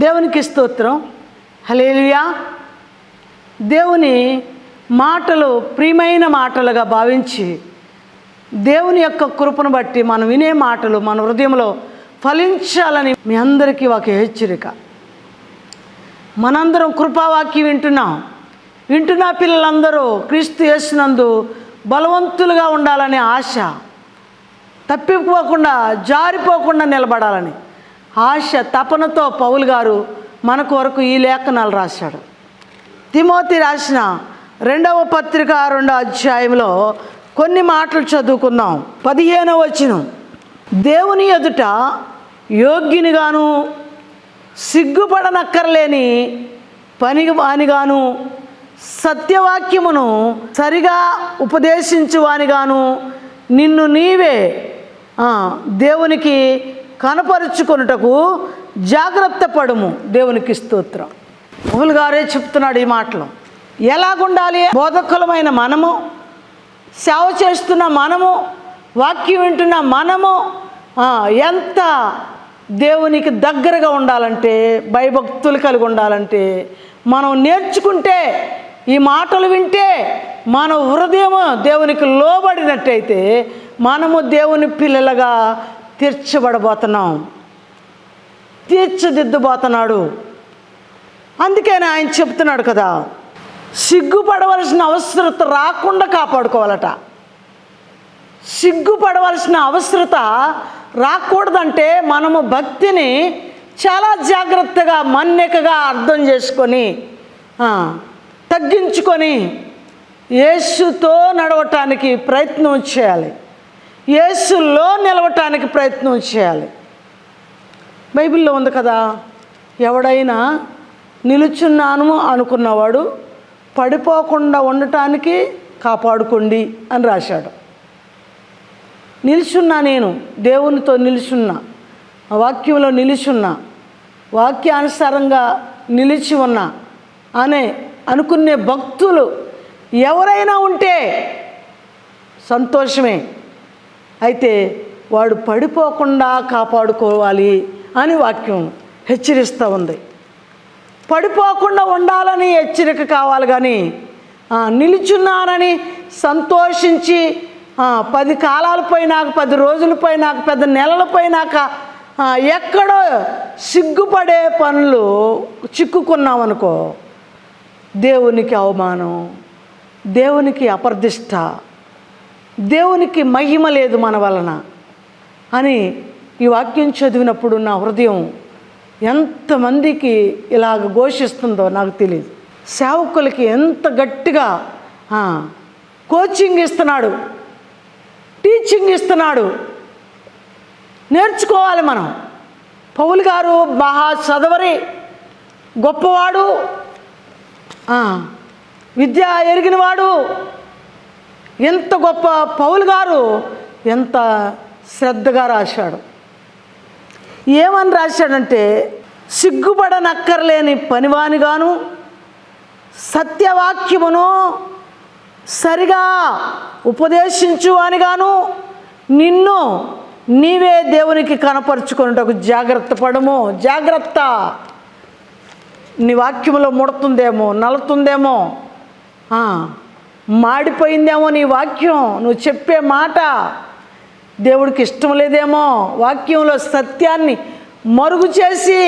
దేవునికి స్తోత్రం. హల్లెలూయా. దేవుని మాటలు ప్రియమైన మాటలుగా భావించి దేవుని యొక్క కృపను బట్టి మనం వినే మాటలు మన హృదయంలో ఫలించాలని మీ అందరికీ ఒక హెచ్చరిక. మనందరం కృపావాక్యం వింటున్న పిల్లలందరూ క్రీస్తు యేసునందు బలవంతులుగా ఉండాలనే ఆశ, తప్పిపోకుండా జారిపోకుండా నిలబడాలని ఆశ తపనతో పౌలు గారు మన కొరకు ఈ లేఖనాలు రాశాడు. తిమోతి రాసిన 2వ పత్రిక 2వ అధ్యాయంలో కొన్ని మాటలు చదువుకుందాం. 15వ వచనం, దేవుని ఎదుట యోగ్యునిగాను సిగ్గుపడనక్కర్లేని పనివానిగాను సత్యవాక్యమును సరిగా ఉపదేశించువానిగాను నిన్ను నీవే దేవునికి కనపరుచుకొనుటకు జాగ్రత్త పడుము. దేవునికి స్తోత్రం. పౌలు గారే చెప్తున్నాడు ఈ మాటలు. ఎలాగుండాలి? బోధకులమైన మనము, సేవ చేస్తున్న మనము, వాక్యం వింటున్న మనము ఎంత దేవునికి దగ్గరగా ఉండాలంటే, భయభక్తులు కలిగి ఉండాలంటే, మనం నేర్చుకుంటే, ఈ మాటలు వింటే మన హృదయం దేవునికి లోబడినట్టయితే మనము దేవుని పిల్లలుగా తీర్చిదిద్దబోతున్నాడు. అందుకని ఆయన చెప్తున్నాడు కదా, సిగ్గుపడవలసిన అవసరత రాకుండా కాపాడుకోవాలట. సిగ్గుపడవలసిన అవసరత రాకూడదంటే మనము భక్తిని చాలా జాగ్రత్తగా మన్నికగా అర్థం చేసుకొని తగ్గించుకొని యేసుతో నడవటానికి ప్రయత్నం చేయాలి. యేసులో నిలవటానికి ప్రయత్నం చేయాలి. బైబిల్లో ఉంది కదా, ఎవడైనా నిలుచున్నాను అనుకున్నవాడు పడిపోకుండా ఉండటానికి కాపాడుకోండి అని రాశాడు. నిలుచున్నా, నేను దేవునితో నిలుచున్నా, వాక్యంలో నిలుచున్నా, వాక్యానుసారంగా నిలిచి ఉన్నా అనే అనుకునే భక్తులు ఎవరైనా ఉంటే సంతోషమే. అయితే వాడు పడిపోకుండా కాపాడుకోవాలి అని వాక్యం హెచ్చరిస్తూ ఉంది. పడిపోకుండా ఉండాలని హెచ్చరిక కావాలి కానీ నిలుచున్నానని సంతోషించి 10 కాలాలు పోయినాక, 10 రోజులు పోయినాక, 10 నెలలు పోయినాక ఎక్కడో సిగ్గుపడే పనులు చిక్కుకున్నామనుకో, దేవునికి అవమానం, దేవునికి అప్రదిష్ట, దేవునికి మహిమ లేదు మన వలన అని ఈ వాక్యం చదివినప్పుడు నా హృదయం ఎంతమందికి ఇలాగ ఘోషిస్తుందో నాకు తెలియదు. సేవకులకి ఎంత గట్టిగా కోచింగ్ ఇస్తున్నాడు, టీచింగ్ ఇస్తున్నాడు. నేర్చుకోవాలి మనం. పౌలు గారు మహా చదవరి, గొప్పవాడు, విద్య ఎరిగినవాడు. ఎంత గొప్ప పౌలు గారు ఎంత శ్రద్ధగా రాశాడు. ఏమని రాశాడంటే, సిగ్గుపడనక్కర్లేని పనివానిగాను సత్యవాక్యమును సరిగా ఉపదేశించువానిగాను నిన్ను నీవే దేవునికి కనపరుచుకున్నటకు జాగ్రత్త పడము. జాగ్రత్త. నీ వాక్యంలో ముడుతుందేమో, నలుతుందేమో, మాడిపోయిందేమో నీ వాక్యం, నువ్వు చెప్పే మాట దేవుడికి ఇష్టం లేదేమో, వాక్యంలో సత్యాన్ని మరుగు చేసి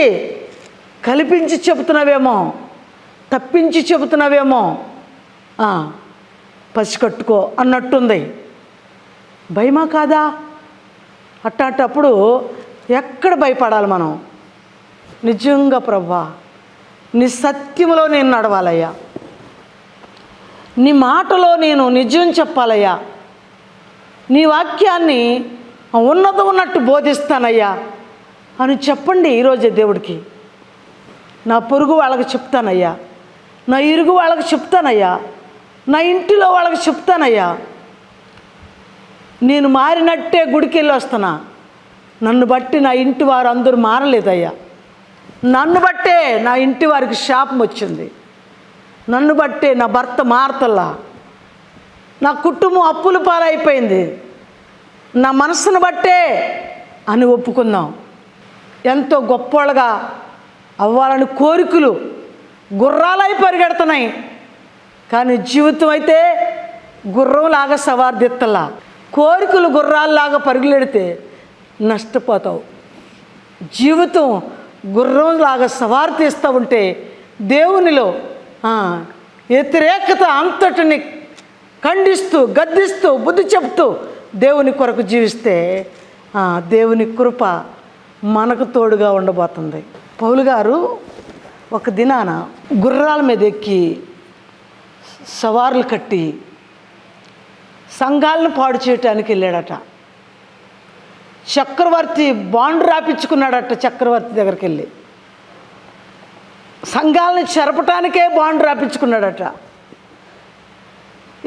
కల్పించి చెబుతున్నావేమో, తప్పించి చెబుతున్నావేమో, పసికట్టుకో అన్నట్టుంది. భయమా కాదా? అట్టాటప్పుడు ఎక్కడ భయపడాలి మనం? నిజంగా ప్రభువా, నీ సత్యములో నేను నడవాలయ్యా, నీ మాటలో నేను నిజం చెప్పాలయ్యా, నీ వాక్యాన్ని ఉన్నట్టు బోధిస్తానయ్యా అని చెప్పండి ఈరోజే దేవుడికి. నా పొరుగు వాళ్ళకి చెప్తానయ్యా, నా ఇరుగు వాళ్ళకి చెప్తానయ్యా, నా ఇంటిలో వాళ్ళకి చెప్తానయ్యా, నేను మారినట్టే గుడికి వెళ్ళి వస్తున్నా, నన్ను బట్టి నా ఇంటి వారు అందరూ మారలేదయ్యా, నన్ను బట్టే నా ఇంటి వారికి శాపం వచ్చింది, నన్ను బట్టే నా భర్త మారతల్లా, నా కుటుంబం అప్పుల పాలైపోయింది, నా మనసును బట్టే అని ఒప్పుకుందాం. ఎంతో గొప్పవాళ్ళగా అవ్వాలని కోరికలు గుర్రాలై పరిగెడుతున్నాయి. కానీ జీవితం అయితే గుర్రంలాగా సవార్దిత్తలా. కోరికలు గుర్రాల్లాగా పరుగులెడితే నష్టపోతావు. జీవితం గుర్రంలాగా సవారు తీస్తూ ఉంటే దేవునిలో వ్యతిరేకత అంతటిని ఖండిస్తూ గద్దిస్తూ బుద్ధి చెప్తూ దేవుని కొరకు జీవిస్తే దేవుని కృప మనకు తోడుగా ఉండబోతుంది. పౌలు గారు ఒక దినాన గుర్రాల మీద ఎక్కి సవార్లు కట్టి సంఘాలను పాడు చేయటానికి వెళ్ళాడట. చక్రవర్తి బాండ్ రాపించుకున్నాడట. చక్రవర్తి దగ్గరికి వెళ్ళి సంఘాలను చెరపటానికే బాండ్ రాపించుకున్నాడట.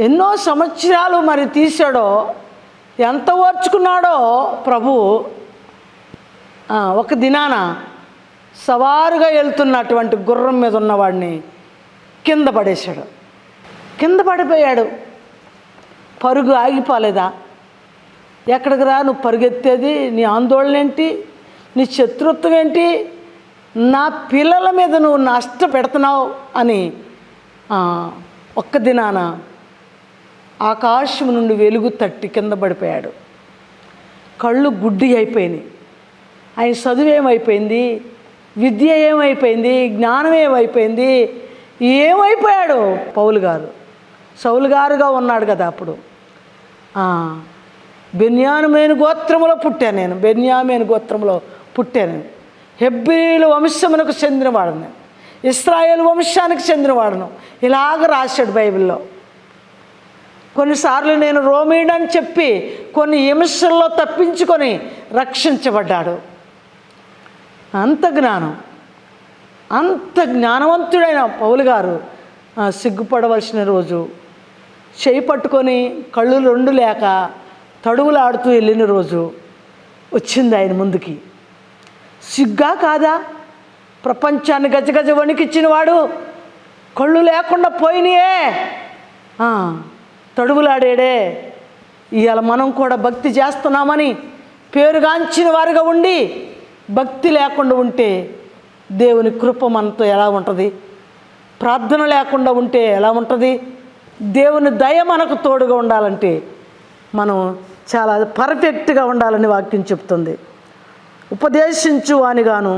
ఎన్నో సంవత్సరాలు మరి తీశాడో, ఎంత ఓర్చుకున్నాడో ప్రభు. ఒక దినాన సవారుగా వెళ్తున్నటువంటి గుర్రం మీద ఉన్నవాడిని కింద పడేశాడు. కింద పడిపోయాడు. పరుగు ఆగిపోలేదా? ఎక్కడికి రా నువ్వు పరుగెత్తేది? నీ ఆందోళన ఏంటి? నీ శత్రుత్వం ఏంటి? నా పిల్లల మీద నువ్వు నష్టపెడుతున్నావు అని ఒక్క దినాన ఆకాశం నుండి వెలుగు తట్టి కింద పడిపోయాడు. కళ్ళు గుడ్డి అయిపోయినాయి. ఆయన చదువు ఏమైపోయింది? విద్య ఏమైపోయింది? జ్ఞానం ఏమైపోయింది? ఏమైపోయాడు పౌలు గారు? సౌలు గారుగా ఉన్నాడు కదా అప్పుడు. బెన్యామీను గోత్రములో పుట్టాను నేను. బెన్యామీను గోత్రంలో పుట్టాను. హెబ్రీయుల వంశమునకు చెందినవాడను, ఇశ్రాయేలు వంశానికి చెందినవాడను. ఇలాగ రాశాడు బైబిల్లో. కొన్నిసార్లు నేను రోమీయుడని చెప్పి కొన్ని హింసల్లో తప్పించుకొని రక్షించబడ్డాడు. అంత జ్ఞానం, అంత జ్ఞానవంతుడైన పౌలు గారు సిగ్గుపడవలసిన రోజు, చేయి పట్టుకొని కళ్ళు రెండు లేక తడువులాడుతూ వెళ్ళిన రోజు వచ్చింది ఆయన ముందుకి. సిగ్గా కాదా? ప్రపంచాన్ని గజగజ వణికిచ్చిన వాడు కళ్ళు లేకుండా పోయినాయే, తడువులాడాడే. ఇవాళ మనం కూడా భక్తి చేస్తున్నామని పేరుగాంచిన వారుగా ఉండి భక్తి లేకుండా ఉంటే దేవుని కృప మనతో ఎలా ఉంటుంది? ప్రార్థన లేకుండా ఉంటే ఎలా ఉంటుంది? దేవుని దయ మనకు తోడుగా ఉండాలంటే మనం చాలా పర్ఫెక్ట్గా ఉండాలని వాక్యం చెప్తుంది. ఉపదేశించు అనిగాను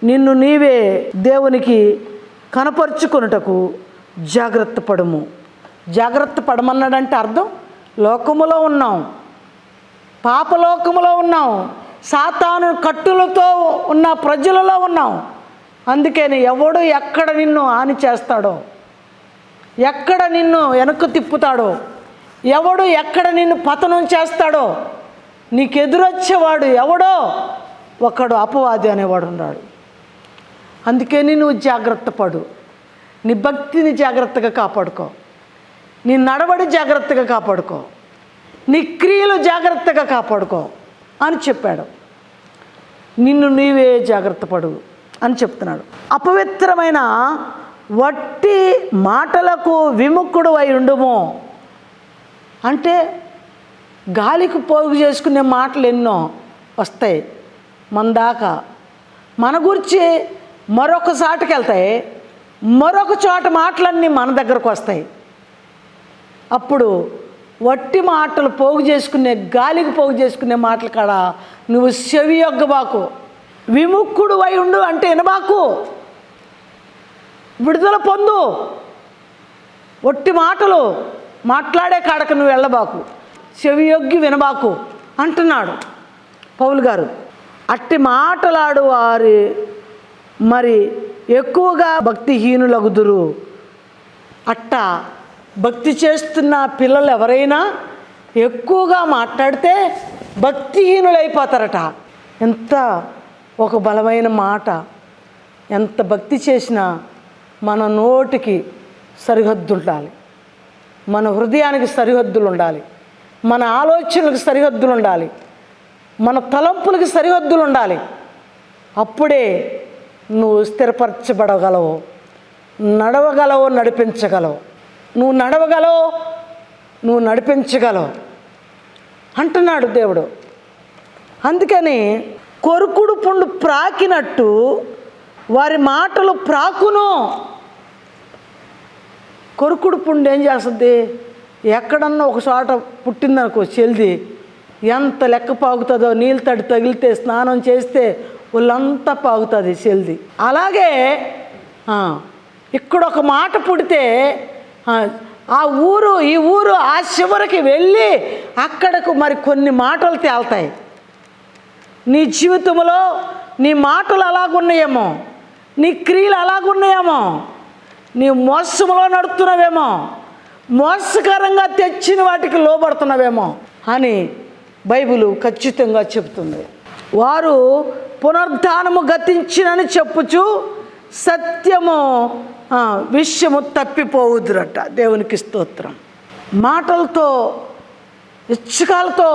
నిన్ను నీవే దేవునికి కనపరుచుకొనుటకు జాగ్రత్త పడుము. జాగ్రత్త పడమన్నాడంటే అర్థం, లోకములో ఉన్నాం, పాపలోకములో ఉన్నాం, సాతాను కట్టులతో ఉన్న ప్రజలలో ఉన్నాం. అందుకని ఎవడు ఎక్కడ నిన్ను హాని చేస్తాడో, ఎక్కడ నిన్ను వెనక్కు తిప్పుతాడో, ఎవడు ఎక్కడ నిన్ను పతనం చేస్తాడో, నీకు ఎదురొచ్చేవాడు ఎవడో ఒకడు అపవాది అనేవాడు ఉన్నాడు. అందుకని నువ్వు జాగ్రత్త పడు. నీ భక్తిని జాగ్రత్తగా కాపాడుకో, నీ నడవడి జాగ్రత్తగా కాపాడుకో, నీ క్రియలు జాగ్రత్తగా కాపాడుకో అని చెప్పాడు. నిన్ను నీవే జాగ్రత్త పడు అని చెప్తున్నాడు. అపవిత్రమైన వట్టి మాటలకు విముఖుడు అయి ఉండుము అంటే గాలికి పోగు చేసుకునే మాటలు ఎన్నో వస్తాయి మన దాకా. మన గురించి మరొక చాటుకి వెళ్తాయి, మరొక చోట మాటలన్నీ మన దగ్గరకు వస్తాయి. అప్పుడు వట్టి మాటలు పోగు చేసుకునే, గాలికి పోగు చేసుకునే మాటలు కాడ నువ్వు చెవి యొగ్గబాకు. విముఖుడు అయి ఉండు అంటే వినబాకు, విడుదల పొందు. వట్టి మాటలు మాట్లాడే కాడకు నువ్వు వెళ్ళబాకు, చెవి యొగ్గి వినబాకు అంటున్నాడు పౌలు గారు. అట్టి మాటలాడు వారి మరి ఎక్కువగా భక్తిహీనులగుదురు. అట్టా భక్తి చేస్తున్న పిల్లలు ఎవరైనా ఎక్కువగా మాట్లాడితే భక్తిహీనులైపోతారట. ఎంత ఒక బలమైన మాట. ఎంత భక్తి చేసినా మన నోటికి సరిహద్దు ఉండాలి, మన హృదయానికి సరిహద్దులు ఉండాలి, మన ఆలోచనలకు సరిహద్దులు ఉండాలి, మన తలంపులకు సరిహద్దులు ఉండాలి. అప్పుడే నువ్వు స్థిరపరచబడగలవు, నడవగలవు, నడిపించగలవు. నువ్వు నడవగలవు, నువ్వు నడిపించగలవు అంటున్నాడు దేవుడు. అందుకని కొరుకుడు పుండు ప్రాకినట్టు వారి మాటలు ప్రాకును. కొరుకుడు పుండు ఏం చేస్తుంది? ఎక్కడన్నా ఒక చోట పుట్టిందనుకో చెల్ది, ఎంత లెక్క పాగుతుందో, నీళ్ళు తడి తగిలితే స్నానం చేస్తే ఒళ్ళంతా పాగుతుంది చెల్ది. అలాగే ఇక్కడ ఒక మాట పుడితే ఆ ఊరు ఈ ఊరు ఆ చివరికి వెళ్ళి అక్కడకు మరి కొన్ని మాటలు తేలుతాయి. నీ జీవితంలో నీ మాటలు అలాగున్నాయేమో, నీ క్రియలు అలాగున్నాయేమో, నీ మోసములో నడుస్తున్నావేమో, మోసకరంగా తెచ్చిన వాటికి లోబడుతున్నావేమో అని బైబిల్ ఖచ్చితంగా చెబుతుంది. వారు పునరుద్ధానము గతించినని చెప్పుచు సత్యము విషయము తప్పిపోవుదురట. దేవునికి స్తోత్రం. మాటలతో ఇచ్చకాలతో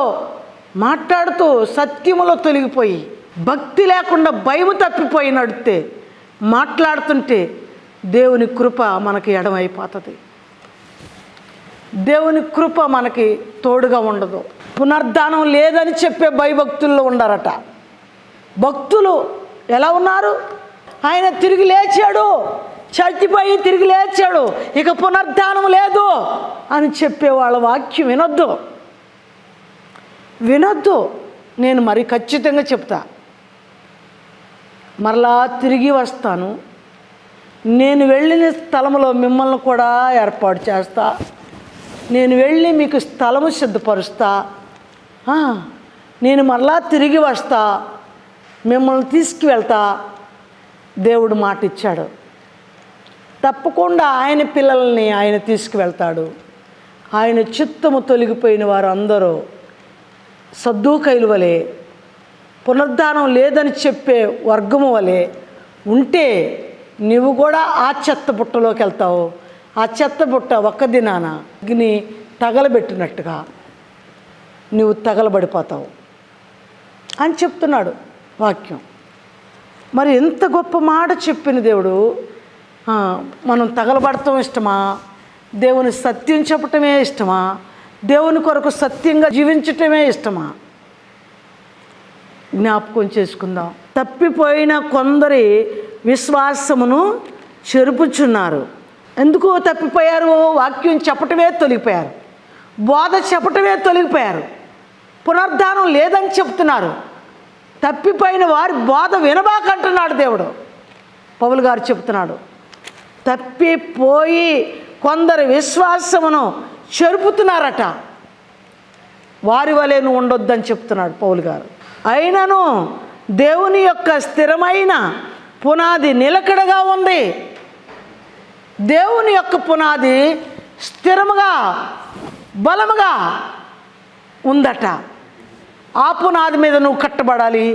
మాట్లాడుతూ సత్యములో తొలగిపోయి భక్తి లేకుండా భయము తప్పిపోయి నడితే మాట్లాడుతుంటే దేవుని కృప మనకి ఎడమైపోతుంది. దేవుని కృప మనకి తోడుగా ఉండదు. పునరుద్ధానం లేదని చెప్పే భయభక్తుల్లో ఉండారట. భక్తులు ఎలా ఉన్నారు? ఆయన తిరిగి లేచాడు, చచ్చిపోయి తిరిగి లేచాడు, ఇక పునరుద్ధానం లేదు అని చెప్పే వాళ్ళ వాక్యం వినొద్దు. నేను మరి ఖచ్చితంగా చెప్తా, మరలా తిరిగి వస్తాను, నేను వెళ్ళిన స్థలంలో మిమ్మల్ని కూడా ఏర్పాటు చేస్తా, నేను వెళ్ళి మీకు స్థలము సిద్ధపరుస్తా, నేను మరలా తిరిగి వస్తా, మిమ్మల్ని తీసుకువెళ్తా. దేవుడు మాట ఇచ్చాడు. తప్పకుండా ఆయన పిల్లల్ని ఆయన తీసుకువెళ్తాడు. ఆయన చిత్తము తొలగిపోయిన వారు అందరూ సద్దూకైలు వలె, పునరుద్ధానం లేదని చెప్పే వర్గము వలె ఉంటే నువ్వు కూడా ఆ చెత్త బుట్టలోకి వెళ్తావు. ఆ చెత్త బుట్ట ఒక్క దినాన అగ్ని తగలబెట్టినట్టుగా నువ్వు తగలబడిపోతావు అని చెప్తున్నాడు వాక్యం. మరి ఎంత గొప్ప మాట చెప్పిన దేవుడు. మనం తగలబడటం ఇష్టమా? దేవుని సత్యం చెప్పటమే ఇష్టమా? దేవుని కొరకు సత్యంగా జీవించటమే ఇష్టమా? జ్ఞాపకం చేసుకుందాం. తప్పిపోయిన కొందరి విశ్వాసమును చెరుపుచున్నారు. ఎందుకు తప్పిపోయారు? వాక్యం చెప్పటమే తొలగిపోయారు, బోధ చెప్పటమే తొలగిపోయారు, పునరుద్ధానం లేదని చెప్తున్నారు. తప్పిపోయిన వారి బోధ వినబాకంటున్నాడు దేవుడు. పౌలు గారు చెప్తున్నాడు, తప్పిపోయి కొందరు విశ్వాసమును చెరుపుతున్నారట. వారి వలె నువ్వు ఉండొద్దని చెప్తున్నాడు పౌలు గారు. అయినను దేవుని యొక్క స్థిరమైన పునాది నిలకడగా ఉంది. దేవుని యొక్క పునాది స్థిరముగా బలముగా ఉందట. ఆ పునాది మీద నువ్వు కట్టబడాలి,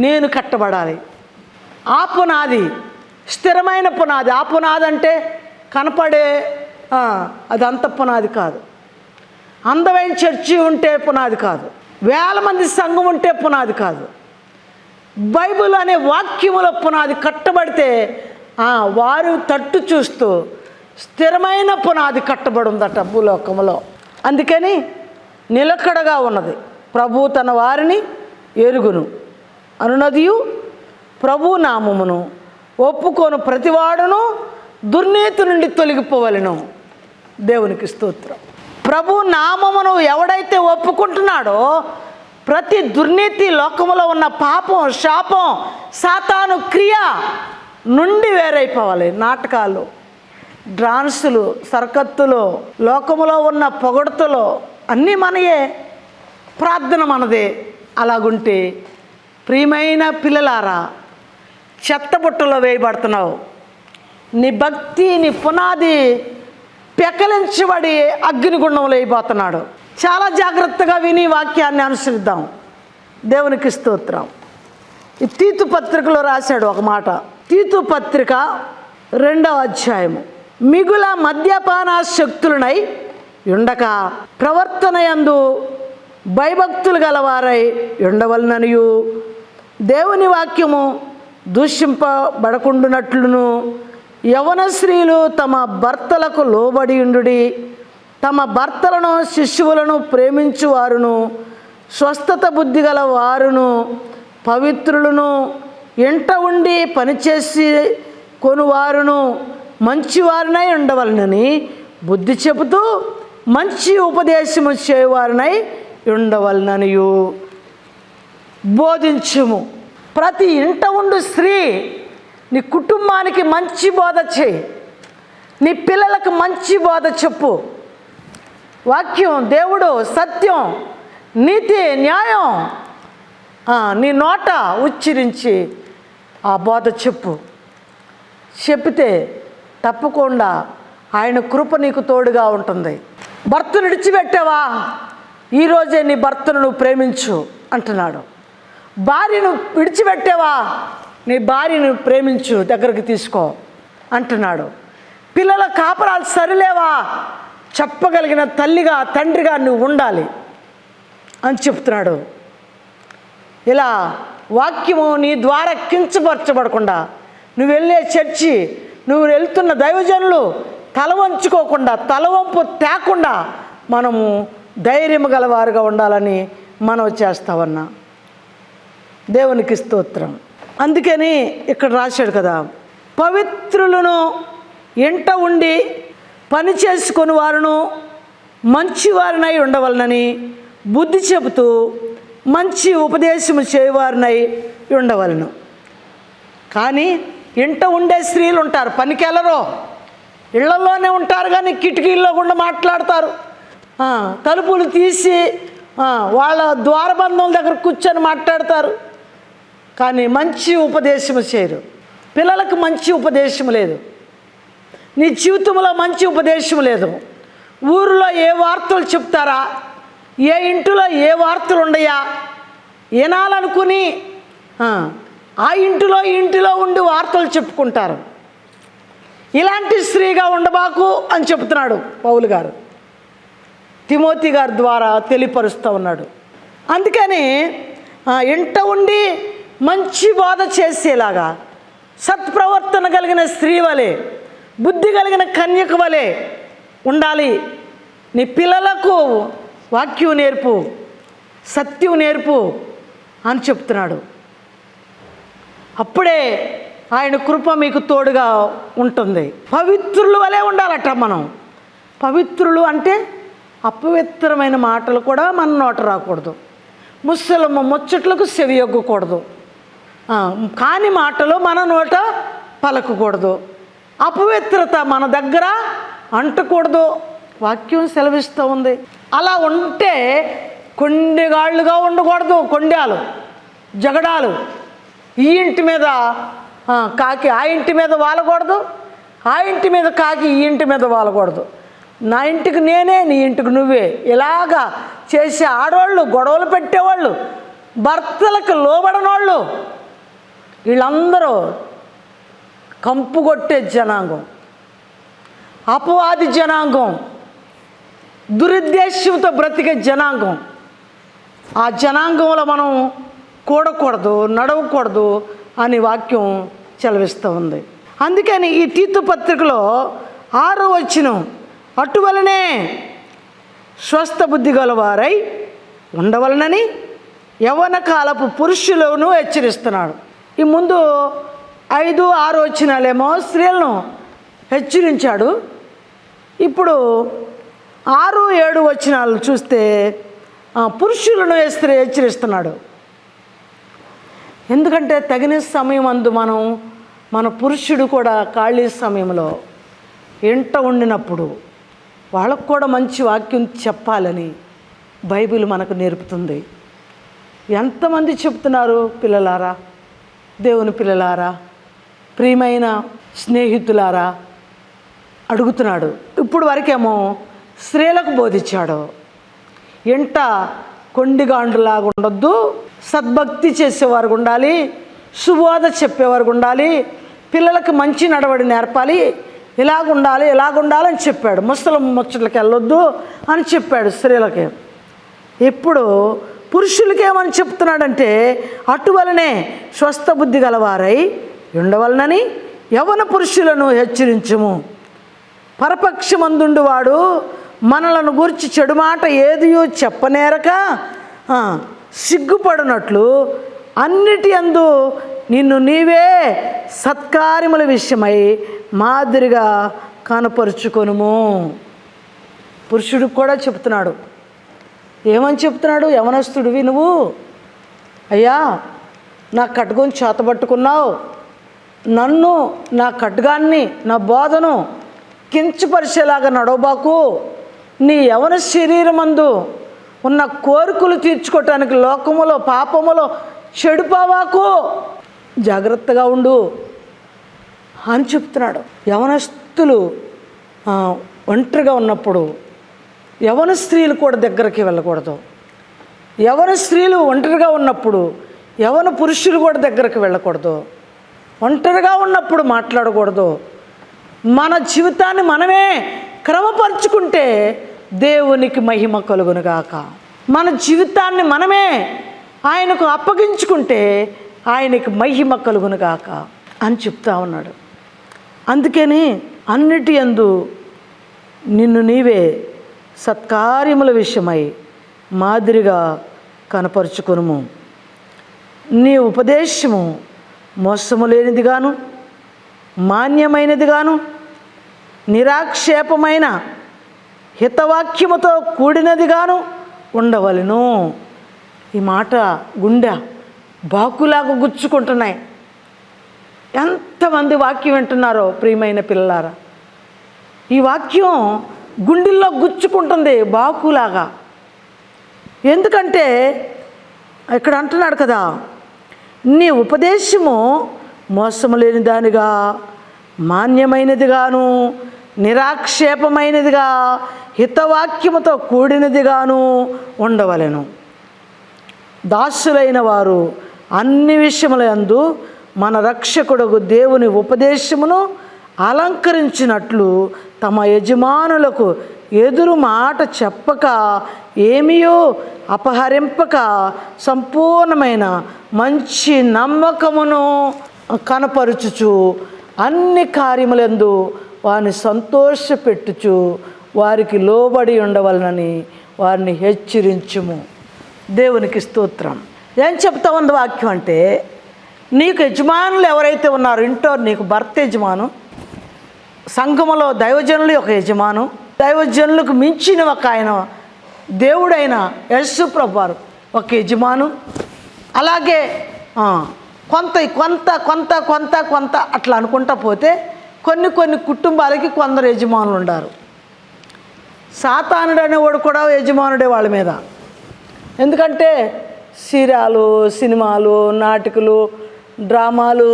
నేను కట్టబడాలి. ఆ పునాది స్థిరమైన పునాది. ఆ పునాది అంటే కనపడే అదంత పునాది కాదు. అందమైన చర్చి ఉంటే పునాది కాదు, వేల మంది సంఘం ఉంటే పునాది కాదు. బైబిల్ అనే వాక్యముల పునాది కట్టబడితే వారు తట్టు చూస్తూ స్థిరమైన పునాది కట్టబడి ఉందట భూలోకములో. అందుకని నిలకడగా ఉన్నది. ప్రభు తన వారిని ఎరుగును అనునదియు ప్రభు నామమును ఒప్పుకోను ప్రతివాడును దుర్నీతి నుండి తొలగిపోవలను. దేవునికి స్తోత్రం. ప్రభు నామమును ఎవడైతే ఒప్పుకుంటున్నాడో ప్రతి దుర్నీతి, లోకములో ఉన్న పాపం, శాపం, సాతాను క్రియ నుండి వేరైపోవాలి. నాటకాలు, డాన్సులు, సరకత్తులు, లోకములో ఉన్న పొగడ్తలు అన్నీ మనయే, ప్రార్థన మనదే. అలాగుంటే ప్రియమైన పిల్లలారా, చెత్తబుట్టలో వేయబడుతున్నావు. నీ భక్తి, నీ పునాది పెకలించబడి అగ్నిగుండంలో వేయబోతున్నాడు. చాలా జాగ్రత్తగా విని వాక్యాన్ని అనుసరిద్దాం. దేవునికి స్తోత్రం. ఈ తీతు పత్రికలో రాశాడు ఒక మాట. తీతు పత్రిక 2వ అధ్యాయము. మిగుల మద్యపాన శక్తులనై ఉండక ప్రవర్తన యందు భయభక్తులు గలవారై ఉండవలననియు దేవుని వాక్యము దూషింపబడకుండునట్లును యవన స్త్రీలు తమ భర్తలకు లోబడి ఉండుడి, తమ భర్తలను శిశువులను ప్రేమించువారును స్వస్థత బుద్ధి గల వారును పవిత్రులను ఎంట ఉండి పనిచేసి కొనువారును మంచివారినై ఉండవలనని బుద్ధి చెబుతూ మంచి ఉపదేశము చేయవారినై ఉండవలననియు బోధించుము. ప్రతి ఇంట ఉండు స్త్రీ నీ కుటుంబానికి మంచి బోధ చేయి, నీ పిల్లలకు మంచి బోధ చెప్పు. వాక్యం, దేవుడు, సత్యం, నీతి, న్యాయం నీ నోట ఉచ్చరించి ఆ బోధ చెప్పు. చెప్తే తప్పకుండా ఆయన కృప నీకు తోడుగా ఉంటుంది. భర్తను విడిచిపెట్టావా, ఈరోజే నీ భర్తను నువ్వు ప్రేమించు అంటున్నాడు. భార్యను విడిచిపెట్టావా, నీ భార్యను ప్రేమించు, దగ్గరికి తీసుకో అంటున్నాడు. పిల్లల కాపరాలు సరిలేవా, చెప్పగలిగిన తల్లిగా తండ్రిగా నువ్వు ఉండాలి అని చెప్తున్నాడు. ఇలా వాక్యము నీ ద్వారా కించపరచబడకుండా, నువ్వు వెళ్ళే చర్చి, నువ్వు వెళ్తున్న దైవజనులు తల వంచుకోకుండా, తలవంపు తేకుండా మనము ధైర్యం గలవారుగా ఉండాలని మనం చేస్తామన్నా. దేవునికి స్తోత్రం. అందుకని ఇక్కడ రాశాడు కదా, పవిత్రులను ఎంట ఉండి పని చేసుకొని వారును మంచివారినై ఉండవలనని బుద్ధి చెబుతూ మంచి ఉపదేశము చేయవారినై ఉండవలను. కానీ ఇంట ఉండే స్త్రీలు ఉంటారు, పనికెళ్ళరు, ఇళ్లలోనే ఉంటారు, కానీ కిటికీల్లో గుండా మాట్లాడతారు, తలుపులు తీసి వాళ్ళ ద్వారబంధం దగ్గర కూర్చొని మాట్లాడతారు, కానీ మంచి ఉపదేశము చేయరు. పిల్లలకు మంచి ఉపదేశం లేదు, నీ జీవితంలో మంచి ఉపదేశం లేదు. ఊరిలో ఏ వార్తలు చెప్తారా, ఏ ఇంటిలో ఏ వార్తలు ఉండయా వినాలనుకుని ఆ ఇంటిలో ఉండి వార్తలు చెప్పుకుంటారు. ఇలాంటి స్త్రీగా ఉండబాకు అని చెప్తున్నాడు పౌలు గారు, తిమోతి గారి ద్వారా తెలియపరుస్తూ ఉన్నాడు. అందుకని ఇంట ఉండి మంచి బోధ చేసేలాగా, సత్ప్రవర్తన కలిగిన స్త్రీ వలె, బుద్ధి కలిగిన కన్యక వలె ఉండాలి. నీ పిల్లలకు వాక్యం నేర్పు, సత్యం నేర్పు అని చెప్తున్నాడు. అప్పుడే ఆయన కృప మీకు తోడుగా ఉంటుంది. పవిత్రుల వలె ఉండాలట మనం. పవిత్రులు అంటే అపవిత్రమైన మాటలు కూడా మన నోట రాకూడదు, ముసలమ్మ ముచ్చట్లకు చెవియొగ్గకూడదు, కాని మాటలు మన నోట పలకకూడదు, అపవిత్రత మన దగ్గర అంటకూడదు. వాక్యం సెలవిస్తూ ఉంది. అలా ఉంటే కొండెగాళ్ళుగా ఉండకూడదు, కొండాలు, జగడాలు. ఈ ఇంటి మీద కాకి ఆ ఇంటి మీద వాలకూడదు, ఆ ఇంటి మీద కాకి ఈ ఇంటి మీద వాలకూడదు. నా ఇంటికి నేనే, నీ ఇంటికి నువ్వే, ఇలాగా చేసే ఆడవాళ్ళు, గొడవలు పెట్టేవాళ్ళు, భర్తలకు లోబడనోళ్ళు, వీళ్ళందరూ కంపు కొట్టే జనాంగం, అపవాది జనాంగం, దురుద్దేశంతో బ్రతికే జనాంగం. ఆ జనాంగంలో మనం కూడకూడదు, నడవకూడదు అని వాక్యం చెలవిస్తూ ఉంది. అందుకని ఈ తీతు పత్రికలో 6వ వచనం, అటువలనే స్వస్థ బుద్ధి గలవారై ఉండవలనని యవ్వన కాలపు పురుషులను హెచ్చరిస్తున్నాడు. ఈ ముందు 5, 6 వచనాలేమో స్త్రీలను హెచ్చరించాడు. ఇప్పుడు 6, 7 వచనాలు చూస్తే పురుషులను హెచ్చరిస్తున్నాడు. ఎందుకంటే తగిన సమయం అందు మన పురుషుడు కూడా ఖాళీ సమయంలో ఎంట ఉండినప్పుడు వాళ్ళకు కూడా మంచి వాక్యం చెప్పాలని బైబిల్ మనకు నేర్పుతుంది. ఎంతమంది చెప్తున్నారు పిల్లలారా, దేవుని పిల్లలారా, ప్రియమైన స్నేహితులారా అడుగుతున్నాడు. ఇప్పుడు వరకేమో స్త్రీలకు బోధించాడు. ఎంట కొండిగాండులాగా ఉండొద్దు, సద్భక్తి చేసేవారు ఉండాలి, సుబోధ చెప్పేవారు ఉండాలి, పిల్లలకు మంచి నడవడి నేర్పాలి, ఇలాగుండాలని చెప్పాడు. ముసలి ముచ్చట్లకి వెళ్ళొద్దు అని చెప్పాడు స్త్రీలకి. ఇప్పుడు పురుషులకేమని చెప్తున్నాడంటే, అటువలనే స్వస్థ బుద్ధి గలవారై ఉండవలనని యవ్వన పురుషులను హెచ్చరించుము. పరపక్షమందుండువాడు మనలను గురించి చెడు మాట ఏదియో చెప్పనేరక సిగ్గుపడినట్లు అన్నిటి యందు నిన్ను నీవే సత్కార్యముల విషయమై మాదిరిగా కనపరుచుకొనుము. పురుషుడికి కూడా చెప్తున్నాడు. ఏమని చెప్తున్నాడు? యవనస్తుడివి నువ్వు, అయ్యా నా ఖడ్గం చేతబట్టుకున్నావు, నన్ను, నా ఖడ్గాన్ని, నా బోధను కించపరిచేలాగా నడవబాకు. నీ యవన శరీరమందు ఉన్న కోరికలు తీర్చుకోవటానికి లోకములో పాపములో చెడిపోవాకు, జాగ్రత్తగా ఉండు అని చెప్తున్నాడు. యవనస్తులు ఒంటరిగా ఉన్నప్పుడు యవన స్త్రీలు కూడా దగ్గరికి వెళ్ళకూడదు. యవన స్త్రీలు ఒంటరిగా ఉన్నప్పుడు యవన పురుషులు కూడా దగ్గరికి వెళ్ళకూడదు. ఒంటరిగా ఉన్నప్పుడు మాట్లాడకూడదు. మన జీవితాన్ని మనమే క్రమపరుచుకుంటే దేవునికి మహిమ కలుగునుగాక. మన జీవితాన్ని మనమే ఆయనకు అప్పగించుకుంటే ఆయనకి మహిమ కలుగునుగాక అని చెప్తా ఉన్నాడు. అందుకని అన్నిటి యందు నిన్ను నీవే సత్కార్యముల విషయమై మాదిరిగా కనపరుచుకొనుము. నీ ఉపదేశము మోసము లేనిదిగాను, మాన్యమైనదిగాను, నిరాక్షేపమైన హితవాక్యముతో కూడినదిగాను ఉండవలెను. ఈ మాట గుండె బాకులాగా గుచ్చుకుంటున్నాయి. ఎంతమంది వాక్యం వింటున్నారో ప్రియమైన పిల్లలారా. ఈ వాక్యం గుండెల్లో గుచ్చుకుంటుంది బాకులాగా. ఎందుకంటే ఇక్కడ అంటున్నాడు కదా, నీ ఉపదేశము మోసము లేని దానిగా, మాన్యమైనదిగాను, నిరాక్షేపమైనదిగా, హితవాక్యముతో కూడినదిగాను ఉండవలెను. దాసులైన వారు అన్ని విషయముల యందు మన రక్షకుడగు దేవుని ఉపదేశమును అలంకరించినట్లు తమ యజమానులకు ఎదురు మాట చెప్పక, ఏమియో అపహరింపక, సంపూర్ణమైన మంచి నమ్మకమును కనపరుచుచు అన్ని కార్యములందు వారిని సంతోషపెట్టుచు వారికి లోబడి ఉండవలనని వారిని హెచ్చరించుము. దేవునికి స్తోత్రం. ఏం చెప్తా ఉంది వాక్యం అంటే, నీకు యజమానులు ఎవరైతే ఉన్నారో, ఇంట్లో నీకు భర్త యజమాను, సంఘములో దైవజనులు ఒక యజమాను, దైవజనులకు మించిన ఒక ఆయన దేవుడైన యేసు ప్రభువారు ఒక యజమాను. అలాగే కొంత కొంత కొంత కొంత కొంత అట్లా అనుకుంటా పోతే కొన్ని కొన్ని కుటుంబాలకి కొందరు యజమానులు ఉండారు. సాతానుడు అనేవాడు కూడా యజమానుడే వాళ్ళ మీద. ఎందుకంటే సీరియలు, సినిమాలు, నాటికలు, డ్రామాలు,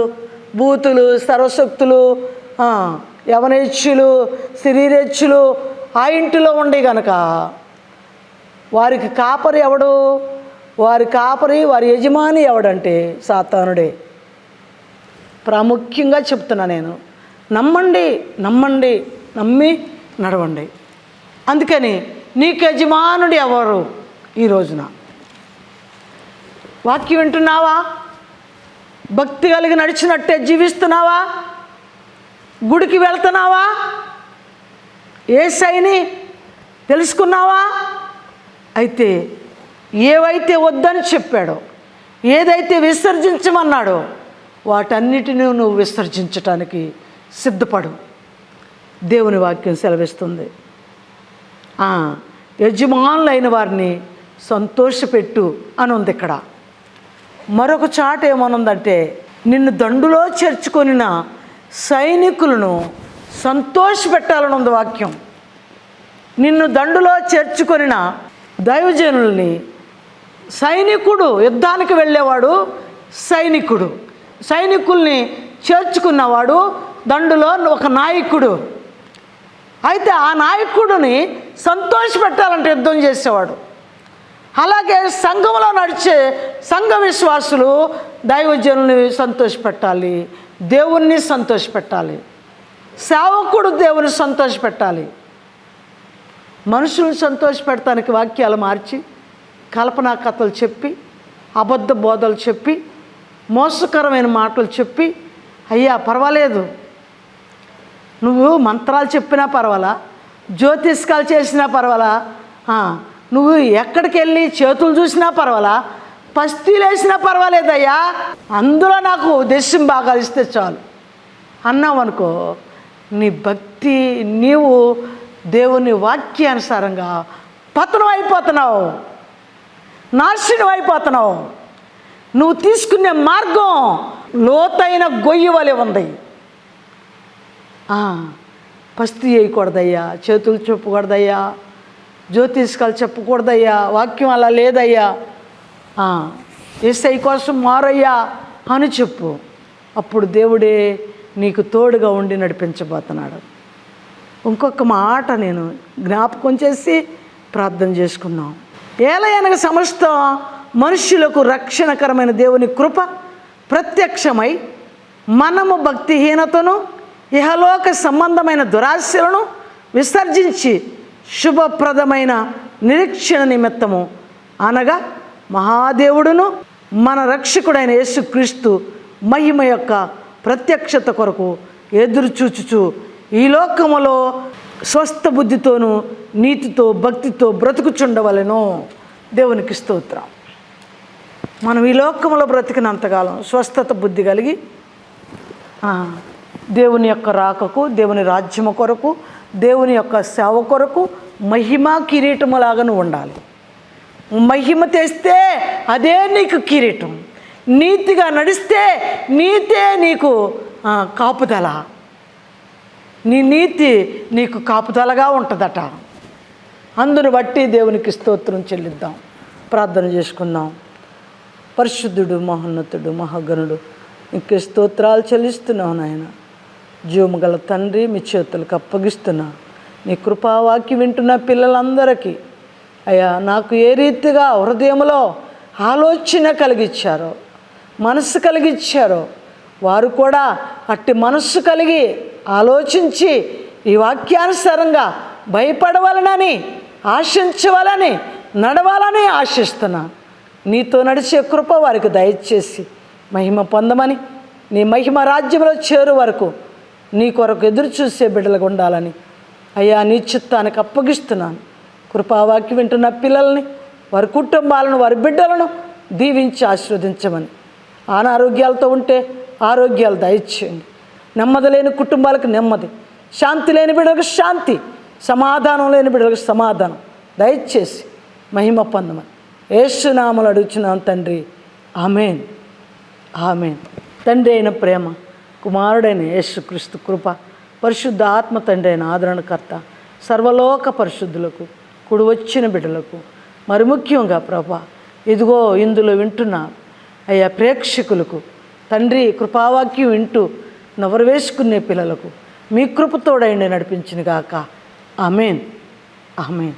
బూతులు, సర్వశక్తులు, యవనేచ్ఛులు, శరీరేచ్ఛులు ఆ ఇంటిలో ఉండే కనుక వారికి కాపరి ఎవడు? వారి కాపరి, వారి యజమాని ఎవడంటే సాతానుడే. ప్రాముఖ్యంగా చెప్తున్నా నేను. నమ్మండి, నమ్మండి, నమ్మి నడవండి. అందుకని నీకు యజమానుడు ఎవరు? ఈ రోజున వాక్యం వింటున్నావా? భక్తి కలిగి నడిచినట్టే జీవిస్తున్నావా? గుడికి వెళ్తున్నావా? యేసయ్యని తెలుసుకున్నావా? అయితే ఏవైతే వద్దని చెప్పాడో, ఏదైతే విసర్జించమన్నాడో వాటన్నిటిని నువ్వు విసర్జించటానికి సిద్ధపడు. దేవుని వాక్యం సెలవిస్తుంది. యజమానులైన వారిని సంతోషపెట్టు అని ఉంది ఇక్కడ. మరొక చాట ఏమనుందంటే, నిన్ను దండులో చేర్చుకొనిన సైనికులను సంతోషపెట్టాలని ఉంది వాక్యం. నిన్ను దండులో చేర్చుకొనిన దైవజనుల్ని, సైనికుడు, యుద్ధానికి వెళ్ళేవాడు సైనికుడు, సైనికుల్ని చేర్చుకున్నవాడు దండులో ఒక నాయకుడు. అయితే ఆ నాయకుడిని సంతోషపెట్టాలంటే యుద్ధం చేసేవాడు. అలాగే సంఘంలో నడిచే సంఘ విశ్వాసులు దైవజనుల్ని సంతోషపెట్టాలి, దేవుణ్ణి సంతోషపెట్టాలి, సేవకుడు దేవుని సంతోషపెట్టాలి. మనుషులను సంతోషపెడతానికి వాక్యాలు మార్చి, కల్పనా కథలు చెప్పి, అబద్ధ బోధలు చెప్పి, మోసకరమైన మాటలు చెప్పి, అయ్యా పర్వాలేదు, నువ్వు మంత్రాలు చెప్పినా పర్వాలా, జ్యోతిష్కాలు చేసినా పర్వాలా, నువ్వు ఎక్కడికి వెళ్ళి చేతులు చూసినా పర్వాలా, పస్తీలు వేసినా పర్వాలేదయ్యా, అందులో నాకు దశం భాగాలు ఇస్తే చాలు అన్నావనుకో, నీ భక్తి, నీవు దేవుని వాక్యానుసారంగా పతనం అయిపోతున్నావు, నాశనం అయిపోతున్నావు. నువ్వు తీసుకునే మార్గం లోతైన గొయ్యి వలె ఉంది. పస్తీ వేయకూడదయ్యా, చేతులు చెప్పకూడదయ్యా, జ్యోతిష్కాలు చెప్పకూడదయ్యా, వాక్యం అలా లేదయ్యా, యేసయ్య కోసం మారయ్యా అని చెప్పు. అప్పుడు దేవుడే నీకు తోడుగా ఉండి నడిపించబోతున్నాడు. ఇంకొక మాట నేను జ్ఞాపకం చేసి ప్రార్థన చేసుకున్నాం. ఏలయనగా సమస్త మనుష్యులకు రక్షణకరమైన దేవుని కృప ప్రత్యక్షమై మనము భక్తిహీనతను ఇహలోక సంబంధమైన దురాశలను విసర్జించి శుభప్రదమైన నిరీక్షణ నిమిత్తము అనగా మహాదేవుడును మన రక్షకుడైన యేసుక్రీస్తు మహిమ యొక్క ప్రత్యక్షత కొరకు ఎదురు చూచుచు ఈ లోకములో స్వస్థ బుద్ధితోనూ నీతితో భక్తితో బ్రతుకుచుండవలెను. దేవునికి స్తోత్రం. మనం ఈ లోకంలో బ్రతికినంతకాలం స్వస్థత బుద్ధి కలిగి దేవుని యొక్క రాకకు, దేవుని రాజ్యము కొరకు, దేవుని యొక్క సేవ కొరకు మహిమ కిరీటములాగాను ఉండాలి. మహిమ తెస్తే అదే నీకు కిరీటం. నీతిగా నడిస్తే నీతే నీకు కాపుదల, నీ నీతి నీకు కాపుదలగా ఉంటుందట. అందును బట్టి దేవునికి స్తోత్రం చెల్లిద్దాం, ప్రార్థన చేసుకుందాం. పరిశుద్ధుడు, మహోన్నతుడు, మహాగణుడు, నీకు స్తోత్రాలు చెల్లిస్తున్నావు నాయన. జీవము గల తండ్రి, మీ చేతులకు అప్పగిస్తున్నా. నీ కృపావాక్యం వింటున్న పిల్లలందరికీ అయ్యా, నాకు ఏ రీతిగా హృదయంలో ఆలోచన కలిగించారో, మనసు కలిగించారో, వారు కూడా అట్టి మనస్సు కలిగి ఆలోచించి ఈ వాక్యానుసారంగా భయపడవాలని, ఆశించవాలని, నడవాలని ఆశిస్తున్నా. నీతో నడిచే కృప వారికి దయచేసి మహిమ పొందమని, నీ మహిమ రాజ్యంలో చేరు వరకు నీ కొరకు ఎదురు చూసే బిడ్డలుగా ఉండాలని అయ్యా నీ చిత్తానికి అప్పగిస్తున్నాను. కృపావాక్యం వింటున్న పిల్లల్ని, వారి కుటుంబాలను, వారి బిడ్డలను దీవించి ఆశీర్వదించమని, అనారోగ్యాలతో ఉంటే ఆరోగ్యాలు దయచేయండి. నెమ్మది లేని కుటుంబాలకు నెమ్మది, శాంతి లేని బిడ్డలకు శాంతి, సమాధానం లేని బిడ్డలకు సమాధానం దయచేసి మహిమ పొందమని యేసు నామములో అడుగుచున్నాను తండ్రి. ఆమేన్, ఆమేన్. తండ్రి అయిన ప్రేమ, కుమారుడైన యేసుక్రీస్తు కృప, పరిశుద్ధ ఆత్మ తండ్రి అయిన ఆదరణకర్త సర్వలోక పరిశుద్ధులకు, కూడి వచ్చిన బిడ్డలకు, మరి ముఖ్యంగా ప్రభా ఇదిగో ఇందులో వింటున్న అయ్యా ప్రేక్షకులకు తండ్రి, కృపావాక్యం వింటూ నవరు వేసుకునే పిల్లలకు మీ కృపతోడైండి నడిపించిన గాక. ఆమేన్, ఆమేన్.